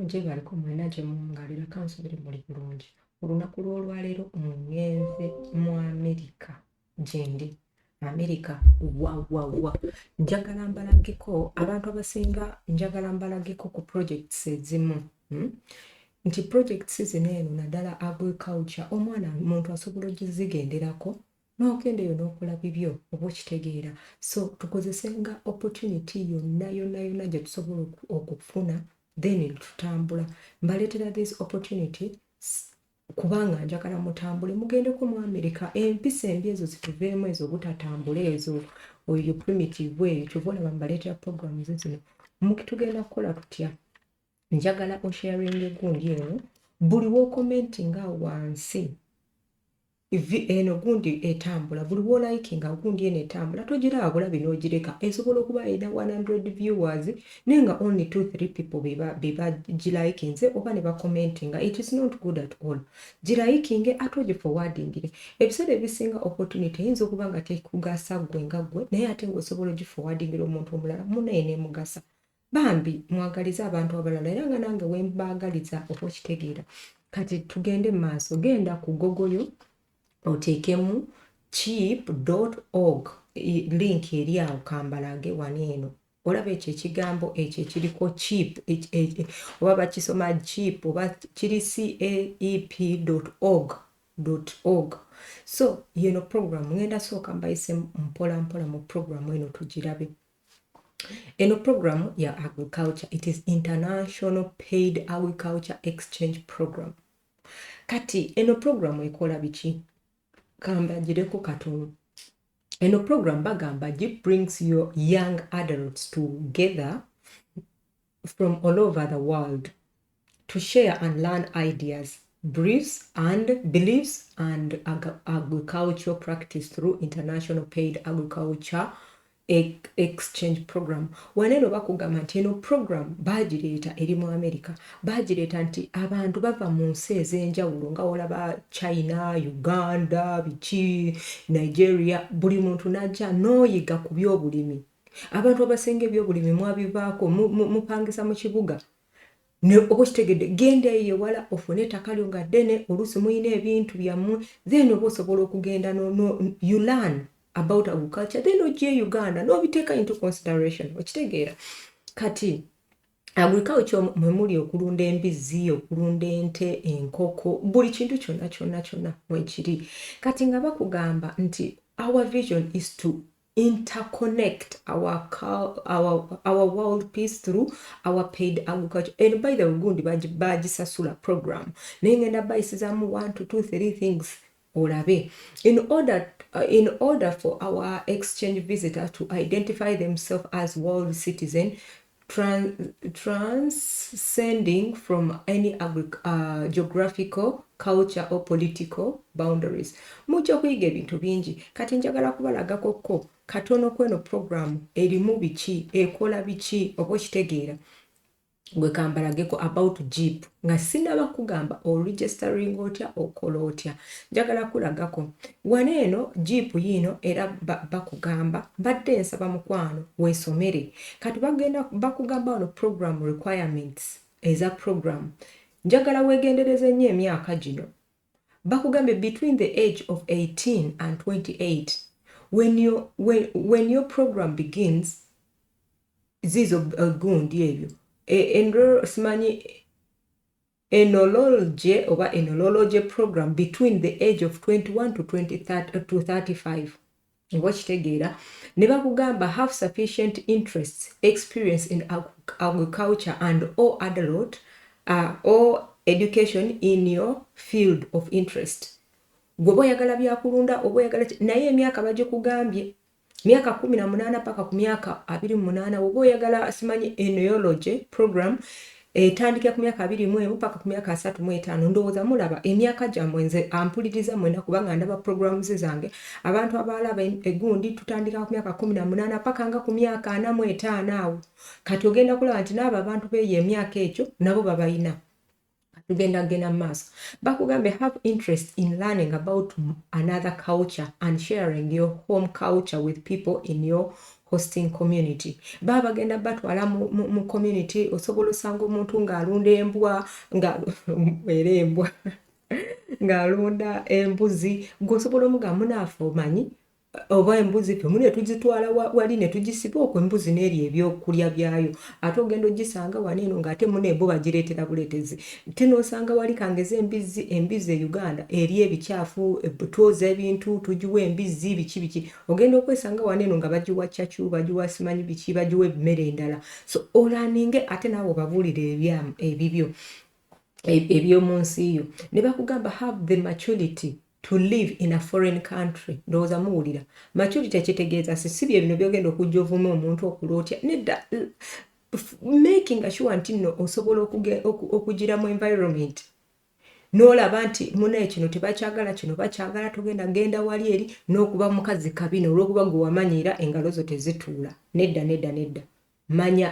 gye baliko mwena gye muwungalira kansubiri muli bulungi. Olunaku lw'olwaleero ngenze mu Amerika gyendi. Amerika wa njagala mbalageko abantu abasinga njagala mbalageko ku projects ezimu nti projects zino eno naddala agriculture omwana muntu asobola ogizigenderako n'ogendeyo n'okola bibyo oba okitegeera. So tukozesenga opportunity yonna gye tusobola okufuna then tutambula. Mbaleetera this opportunity kubanga njagala mutambule mugendeko mu Amerika. Empisa embi ezo zituveemu, ezo butatambula ezo oyo primitive eyo kyova olaba mbaleetera programs zino. Tugenda kukola tutya? Njagala osharinga gundi eno buli wokomentinga wansi eno gundi etambula, buli wolikinga gundi eno etambula togirabula binogireka esobola okuba ina 100 viewers nenga only 2-3 people beba gilikinze oba ne bakomentinga. It is not good at all. Gilikinge atoje forwardingire episode ebisinga opportunity yinza okuba nga tekugasa gwe nga gwe naye ate ngosobola ogiforwardingira omuntu omulala munene mugasa. Bambi mwagaliza abantu abalala era nga nange wembagaliza okukitegeera. Kati tugende maaso, genda ku Google oteekemu cheap.org link eri awo kambalage waneeno. Olaba ekyo ekigambo ekyo ekiriko cheap oba bakisoma cheap oba kiri CAEP.org. So yeno program ngenda sooka mbayise mpola mu program eno tugirabe. Eno program ya agriculture, it is International Paid Agriculture Exchange Program. Kati eno program ekola biki? Kamba jireko katono. Eno program bagamba brings your young adults together from all over the world to share and learn ideas, beliefs and agricultural practice through International Paid Agriculture Exchange Program. Waneno bakugamba nti eno program bagireeta eri mu America, bagireeta nti abantu bava mu nsi ez'enjawulo nga olaba China, Uganda, biki, Nigeria, buli muntu najja n'oyiga ku by'obulimi. Abantu abasinga eby'obulimi mwabivaako mupangisa mu kibuga ne oba kitegedde genda eyo wala ofune ettaka lyo nga ddene oluusi muyina ebintu byammwe then oba osobola okugenda you learn about agriculture then oje Uganda no biteka into consideration okitegeera. Kati agriculture mwemuli okulunda embizi, okulunda ente, enkoko, buli kintu kyonna mwekiri. Kati nga bakugamba nti our vision is to interconnect our world peace through our paid agriculture. And by the way, gundi bagisasula program nengenda bayisizamu 1 to 2 3 things olabe in order for our exchange visitor to identify themselves as world citizen, transcending from any geographical, culture or political boundaries. Mujja kuyiga ebintu bingi. Kati njagala kubalagako katono kweno program erimu biki, ekola biki, oba kitegeera. Gwe kambalageko about Jeep nga sinaba kugamba o registering otya okola otya. Njagala kulagako waneeno Jeep yino era bakugamba badde nsaba mukwano weesomere. Kati bagenda bakugamba ono program requirements eza program. Njagala weegendereze nnyo emyaka gino. Bakugambe between the age of 18 and 28 when your program begins zizo gundi ebyo simanyi enology program between the age of 21 to 35 wakitegeera ne bakugamba have sufficient interest experience in agriculture and or adult or education in your field of interest. Gwe boyagala byakulunda oba oyagala naye emyaka bagikugambye myaka 18 paka ku myaka 28 oba oyagala simanyi enology program etandika ku myaka 21 paka ku myaka 35. Ndowooza mulaba emyaka gyammwe nze ampuliriza mwena kubanga ndaba programs zange abantu abalaba egundi tutandika ku myaka 18 paka nga ku myaka 45 awo. Kati ogenda kulaba nti n'abo abantu beeyo emyaka ekyo nabo babayina. Tugenda maaso bakugambe have interest in learning about another culture and sharing your home culture with people in your hosting community baba bagenda batwala mu community osobola osanga omuntu ng'alunda embwa embwa ng'alunda embuzi ng'osobola omugamba munaafe omanyi oba embuzi ffe mune tugitwala wali ne tugisiba okwo embuzi n'eri ebyokulya byayo ate ogenda ogisanga waneeno ng'ate mune bo bagireetera buleetezi tinoosanga wali kangeza embizi e Uganda eri ebikyafu twoza ebintu tugiwa embizi biki ogenda okwesanga waneeno nga bagiwa cyacu bagiwa simanyi biki bagiwa emmere endala so olaninge ate naawe obabuulire ebibyo eby'omu nsi yo ne bakugamba have the maturity to live in a foreign country ndowooza muwulira maturity ekitegeeza sibye bino byogenda okujja ovume omuntu okulootya nedda making sure nti nno osobola okugira mu environment n'olaba nti munaye kino tebakyagala kino bakyagala genda wali eri n'okuba mukazi kabina olw'okuba gwe wamanyira engalo zo tezituula nedda manya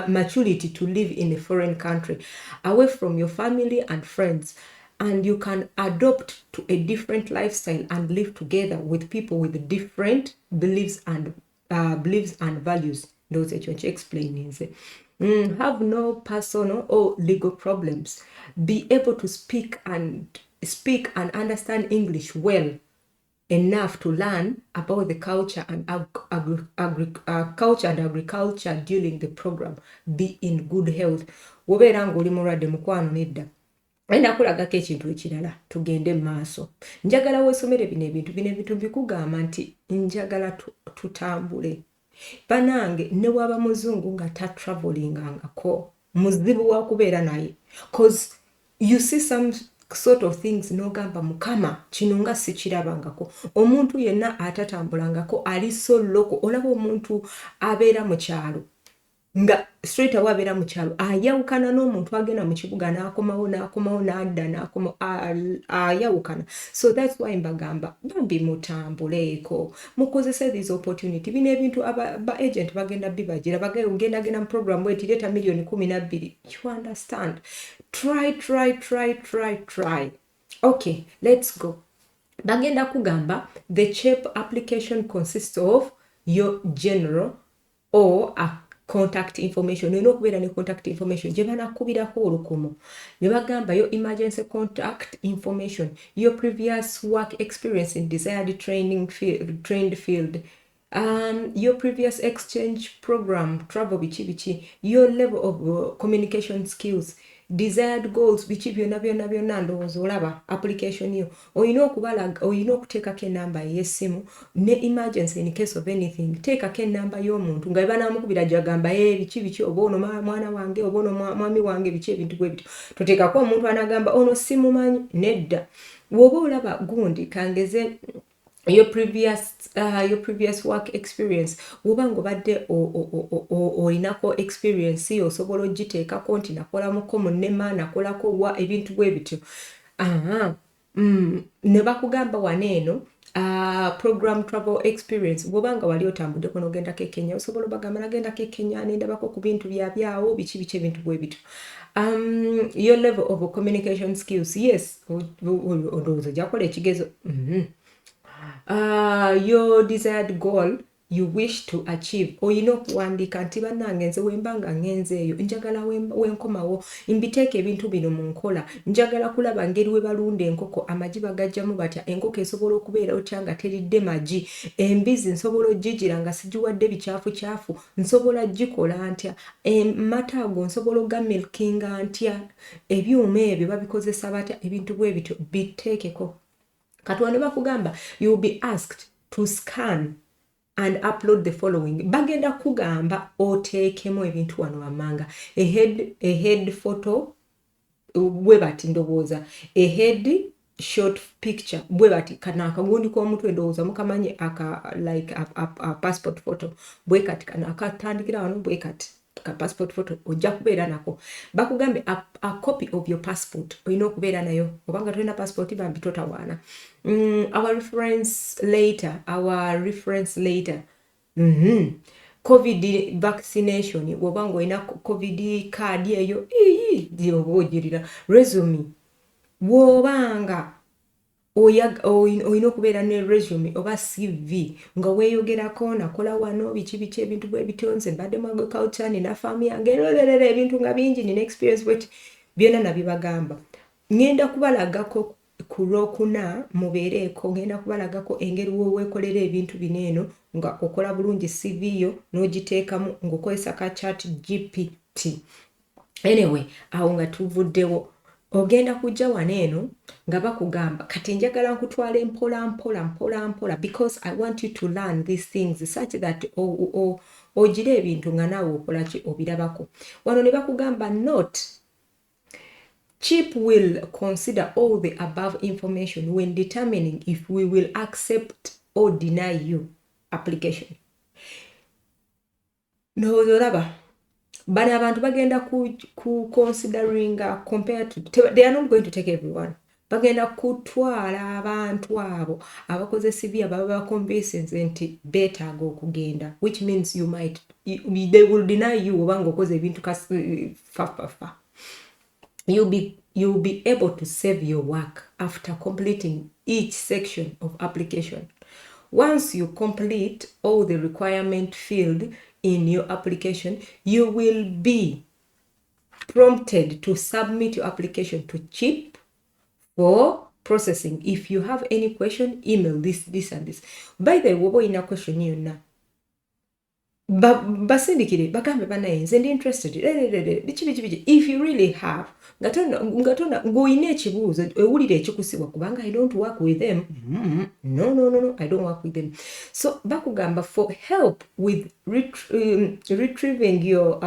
maturity to live in a foreign country away from your family and friends and you can adopt to a different lifestyle and live together with people with different beliefs and values those explaining have no personal or legal problems be able to speak and understand English well enough to learn about the culture and agriculture during the program be in good health wobeera ng'oli mulwadde mukwano nedda enda kulagako ekintu ekirala tugende maaso njagala weesomere bino ebintu bikugamba nti njagala tutambule banange ne waba muzungu nga travelingangako muzibu wa kubeera naye cause you see some sort of things n'ogamba mukama kino nga sikirabangako omuntu yenna atatambulangako ali so loko olaba omuntu abeera mu kyalo nga straight away abeera mu kyalo ayawukana n'omuntu agenda mu kibuga n'akomawo n'adda ayawukana so that's why mbagamba bambi mutambuleeko mukozese these opportunity bino ebintu ba agent bagenda bibagira bagenda mu program weti leta milioni 12 you understand try okay let's go bagenda kugamba the CAEP application consists of your general or a contact information olina okubeera ne contact information gye banakubirako olukumo ne bagamba yo emergency contact information your previous work experience in desired trained field your previous exchange program travel biki your level of communication skills desired goals biki byonna ndowooza olaba application yo olina okuteekako enamba ey'essimu ne emergency in case of anything teekako enamba y'omuntu nga banamukubira gyagamba biki oba ono mwana wange oba ono mwami wange biki ebintu bwe bityo toteekako omuntu anagamba ono simumanyi nedda woba olaba gundi kangeze your previous work experience woba ng'obadde olinako experience osobola ogiteekako nti nakolamuko munema nakolako wa ebintu bwe bityo ne bakugamba waneeno program travel experience woba nga wali otambuddeko n'ogendako e Kenya osobola obagamba nagendako e Kenya nendabako ku bintu byabyawo biki ebintu bwe bityo your level of communication skills yes ondowooza ojjakola ekigezo your desired goal you wish to achieve oyina okuwandiika nti bannange nze wembanga ngenze eyo njagala wenkomawo mbiteeka ebintu bino mu nkola njagala kulaba ngeri we balunda enkoko amagi bagajjamu batya enkoko esobola okubeera otya nga teridde magi embizi nsobola ogigira nga sigiwadde bicaafu nsobola gikola ntya mata ago nsobola ogamilkinga ntya ebyuma ebyo babikozesa batya ebintu bwe bityo biteekeko katwande bakugamba you will be asked to scan and upload the following bagenda kugamba oteekemu ebintu wano wammanga a head photo bwe bati ndowooza a head short picture bwe bati kana akagundi k'omutwe ndowooza mukamanyi like a passport photo bwe kati kana akatandikira wano bwe kati ka passport photo ojja kubeera nako bakugambe a copy of your passport olina okubeera nayo obanga tolina passport bambi totawaana our reference later covid vaccination wobanga olina covid card eyo oba ogirira resume wobanga oyina okubeera ne resume oba CV nga weeyogerako nakola wano biki ebintu bwe bitonze mbadde mu agriculture nina faamu yange ebintu nga bingi nina experience bweti byonna nabibagamba. Ngenda kubalagako ku Lwokuna mubeereeko, ngenda kubalagako engeri weekolera ebintu bino eno nga okola bulungi CV yo n'ogiteekamu ng'okozesa ka chat GPT. Anyway, awo nga tuvuddewo ogenda kujja wano eno nga bakugamba kati njagala nkutwala mpola because I want you to learn these things such that ogire ebintu nga naawe okola ki obirabako. Wano ne bakugamba note CAEP will consider all the above information when determining if we will accept or deny you application. No, olaba bano abantu bagenda ku considering compared to they are not going to take everyone. Bagenda kutwala abantu abo abakoze CV ababa convinced nti beetaaga okugenda, which means you might they will deny you obanga okoze ebintu fa. You'll be able to save your work after completing each section of application. Once you complete all the requirement field in your application, you will be prompted to submit your application to CAEP for processing. If you have any question, email this and this. By the way, ina question yonna basindikire bagambe banaye nze ndi interested biki if you really have ngatona ngoine ekibuuzo ewulire ekikusibwa kubanga I don't work with them. No, I don't work with them. So bakugamba for help with retrieving your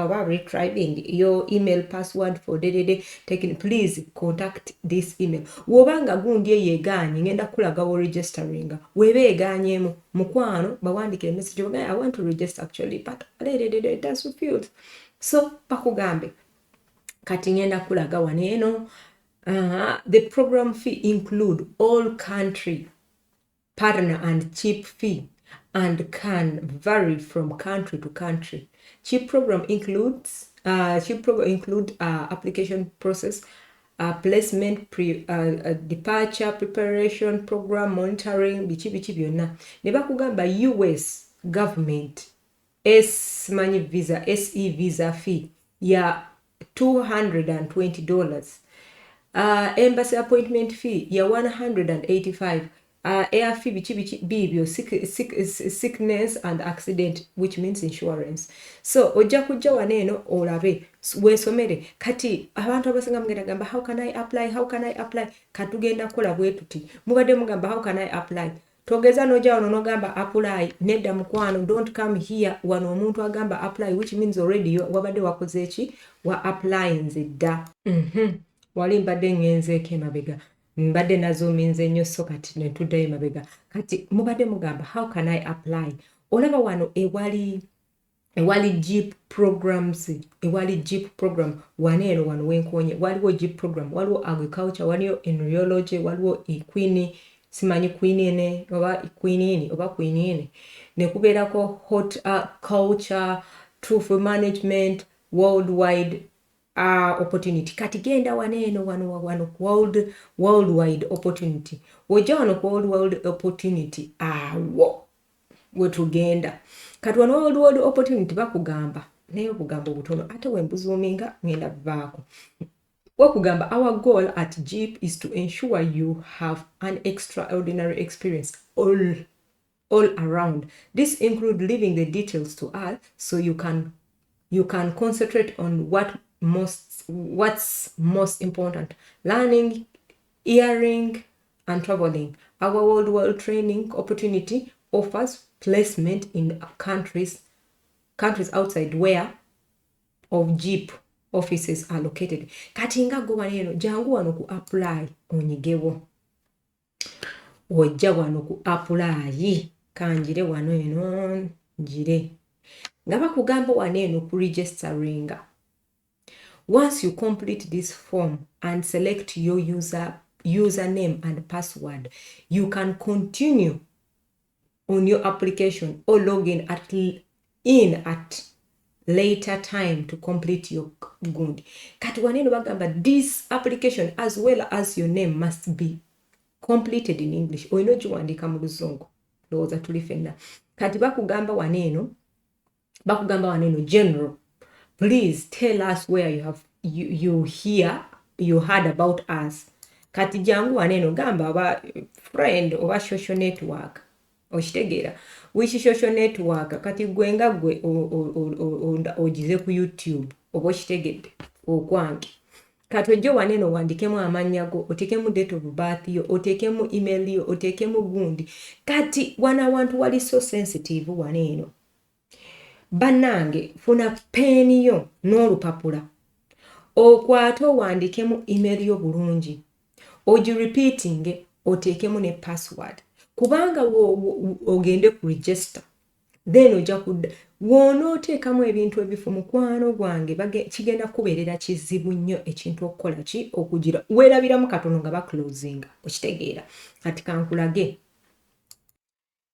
email password for taking, please contact this email. Wobanga gundi yeganye ngenda kulagawo registering webeeganyemu mukwano bawandikire message I want to register actually but that's fulfilled. So bakugambe kati ngenda kulaga waneno the program fee include all country partner and CAEP fee and can vary from country to country. CAEP program includes application process, placement, departure preparation program, monitoring biki byonna. Ne bakugamba US government manyi visa SE visa fee ya $220. Embassy appointment fee ya $185. Air fee biki bibyo sickness and accident, which means insurance. So ojja kujja waneno olabe weesomere kati abantu abasinga mugenda gamba how can I apply katugenda kola bwetuti mubadde mugamba how can I apply togeza noja wano nogamba apply nedda mukwano don't come here wano omuntu agamba apply which means already wabadde wakoze eki wa apply nzidda wali mbadde ngenzeeko emabega mbadde nazoominze nnyo so kati netuddayo emabega kati mubadde mugamba how can I apply olaba wano ewali JEEP programs ewali JEEP program wano wenkonye waliwo JEEP program waliwo agriculture waliwo embryology waliwo equine simanyi queenine oba queenine oba queenine nekubeerako horticulture truth management worldwide opportunity kati genda wano worldwide opportunity ojja wano ku worldwide opportunity awo wetugenda kati wano worldwide opportunity bakugamba naye obugambo butono ate wembuzuuminga ngenda vaako wakugamba our goal at JEEP is to ensure you have an extraordinary experience all around. This includes leaving the details to us so you can concentrate on what's most important: learning, hearing, and traveling. Our worldwide training opportunity offers placement in countries outside where of JEEP offices are located. Kati nga go waneno jangu wano ku apply onyigewo. Ojja wano ku apply kanjire wano eno njire. Nga bakugamba waneno ku registering. Once you complete this form and select your username and password, you can continue on your application or log in at later time to complete your gundi. Kati waneno bagamba this application as well as your name must be completed in English oyina ogiwandiika mu luzungu lowooza tuli fenna kati bakugamba waneeno general please tell us where you heard about us kati jangu waneeno gamba aba friend oba social network okitegeera which social network kati gwe nga gwe ogize ku YouTube oba okitegedde okwange kati ojjo waneeno wandikemu amannya go otekemu date of birth yo otekemu email yo otekemu gundi kati wana abantu wali so sensitive waneeno bannange funa peeni yo n'olupapula okwate owandikemu email yo bulungi ogirepeatinge otekemu ne password kubanga ogende ku register then ojja kudda wonooteekamu ebintu ebifu mukwano gwange kigenda kubeerera kizibu nnyo ekintu okukola ki okugira weerabiramu katono nga baclosinga okitegeera kati kankulage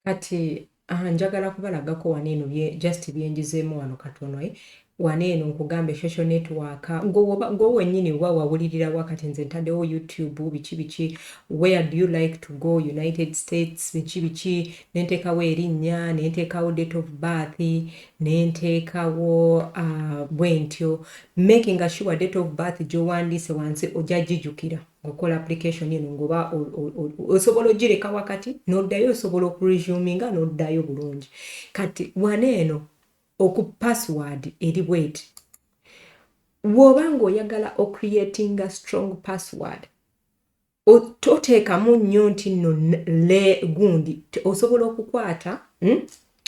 kati njagala kubalagako waneeno just byenjizeemu wano katono waneeno nkugambe social network ngowennyini oba wawulirira wakati nze ntaddewo YouTube biki where do you like to go United States biki nenteekawo erinnya nenteekawo date of birth nenteekawo bwentyo making sure date of birth gyowandiise wansi ojja gijjukira okola application eno ngoba osobola ogireka wakati n'oddayo osobola okuresuminga n'oddayo bulungi kati waneeno oku password eri bweti woba ng'oyagala ocreatinga strong password oteekamu nnyo nti nno gundi osobola okukwata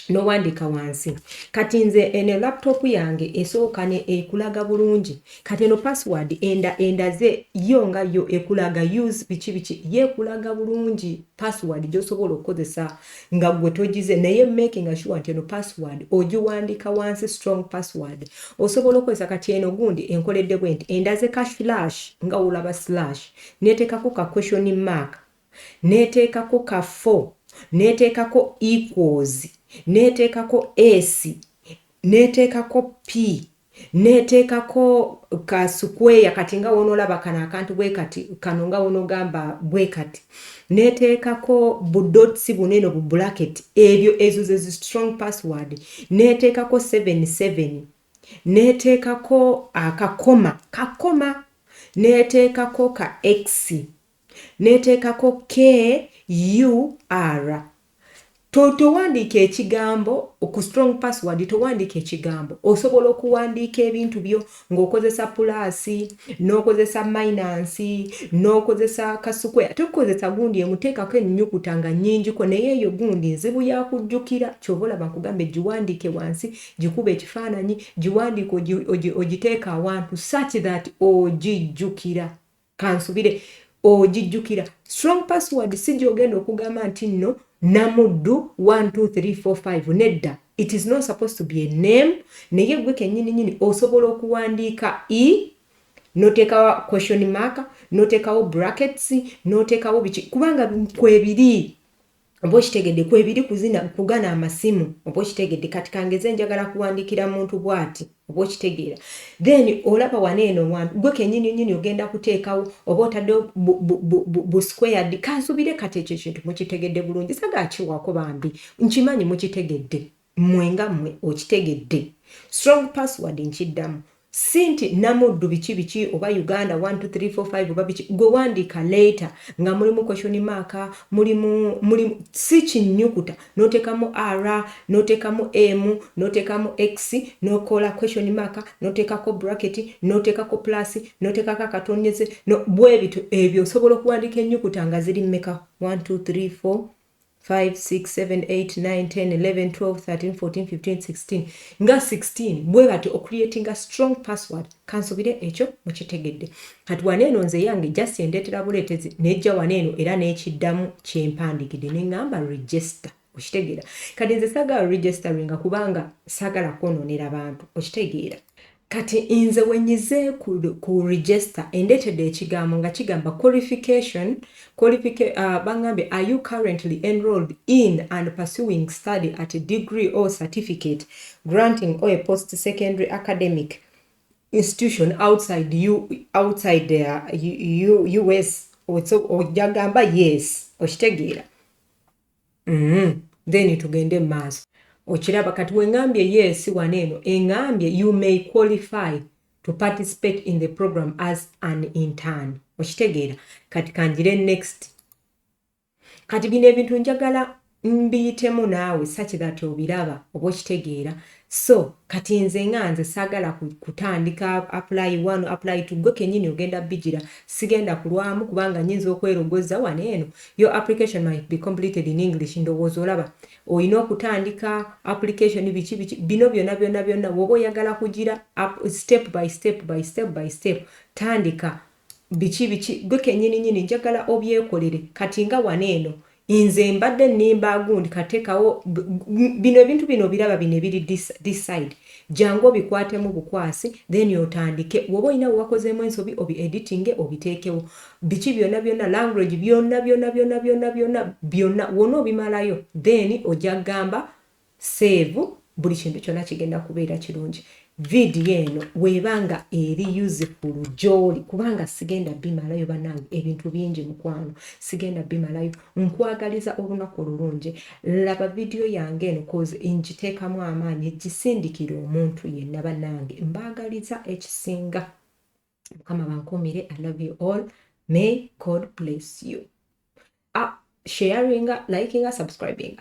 n'owandiika wansi kati nze eno laptop yange esooka ne ekulaga bulungi kati eno password endaze yo nga yo ekulaga use biki yeekulaga bulungi password gy'osobola okukozesa nga gwe togize naye making sure nti eno password ogiwandiika wansi strong password osobola okukozesa kati eno gundi enkoledde bwe nti endaze ka slash nga olaba slash neeteekako ka question mark neeteekako ka 4 neeteekako equals neeteekako S neeteekako P neeteekako ka square kati nga wonoolaba kano akantu bwe kati kano nga wonogamba bwe kati neeteekako budots buneno bu bracket ezo ze strong password neeteekako 77 neeteekako kakoma neeteekako ka X neeteekako KUR towandiika ekigambo ku strong password towandiika ekigambo osobola okuwandiika ebintu byo ng'okozesa pulasi n'okozesa minansi n'okozesa kasukwe tokozesa gundi emuteekako ennyukuta nga nnyingiko naye eyo gundi nzibu yakujjukira ky'oba olaba nkugamba giwandiike wansi gikuba ekifaananyi giwandiika ogiteeka awantu such that ogijjukira kansubire ogijjukira strong password si gy'ogenda okugamba nti nno namuddu 12345 nedda it is not supposed to be a name naye gwe kennyini osobola okuwandiika noteekawo question mark noteekawo brackets noteekawo biki kubanga kwebiri oba okitegedde kwebiri kugana amasimu oba okitegedde kati kangeze njagala kuwandiikira muntu bw'ati oba okitegeera then olaba waneeno gwe kennyini ogenda kuteekawo oba otaddewo bu squared kansubire kati ekyo kintu mukitegedde bulungi sagaakiwako bambi nkimanyi mukitegedde mwenga mmwe okitegedde strong password nkiddamu sinti namuddu biki oba Uganda 12345 oba biki gwe wandiika later nga mulimu question mark mulimu si kinnyukuta noteekamu R noteekamu M noteekamu X nokola question mark noteekako bracket noteekako plus noteekako akatonyeze bwe bito ebyo osobola okuwandiika ennyukuta nga ziri mmeka 1 2 3 4 5, 6, 7, 8, 9, 10, 11, 12, 13, 14, 15, 16 nga 16 bwe bati ocreating a strong password kansubire ekyo mukitegedde kati waneeno nze yange just endeetera buleetezi nejja waneeno era n'ekiddamu kyempandikidde neŋŋamba register okitegeera kati nze sagala registeringa kubanga sagala kwonoonera bantu okitegeera kati nze wenyize ku register endeetedde ekigambo nga kigamba qualification bangambye are you currently enrolled in and pursuing study at a degree or certificate granting or a post-secondary academic institution outside the US ojja gamba yes, okitegeera. Then tugende maaso. Okiraba kati wengambye yes wano eno engambye you may qualify to participate in the program as an intern. Okitegeera. Kati kanjire next. Kati bino ebintu njagala mbiyitemu naawe such that obiraba oba okitegeera. So kati nze saagala kutandika apply 1 apply 2 gwe kennyini ogenda bijira sigenda kulwamu kubanga nyinza okwerogoza wano eno. Your application might be completed in English. Ndowooza olaba olina okutandika application biki bino byonna woba oyagala kugira step by step tandika biki gwe kennyini njagala obyekolere kati nga wano eno inze mbadde nimba gundi katekawo bino ebintu bino biraba bino biri decide jango bikwatemu bukwasi then otandike woba olina wakozemu ensobi obi editing obiteekewo biki byonna language byonna wona obimalayo then ojja gamba save buli kintu kyonna kigenda kubeera kirungi. Video eno webanga eri useful gy'oli kubanga sigenda bimalayo bannange ebintu bingi mukwano sigenda bimalayo nkwagaliza olunaku olulungi laba video yange eno koze ngiteekamu amaanyi gisindikira omuntu yenna bannange mbaagaliza ekisinga. Mukama bankumire. I love you all. May God bless you. Sharing, liking, subscribing.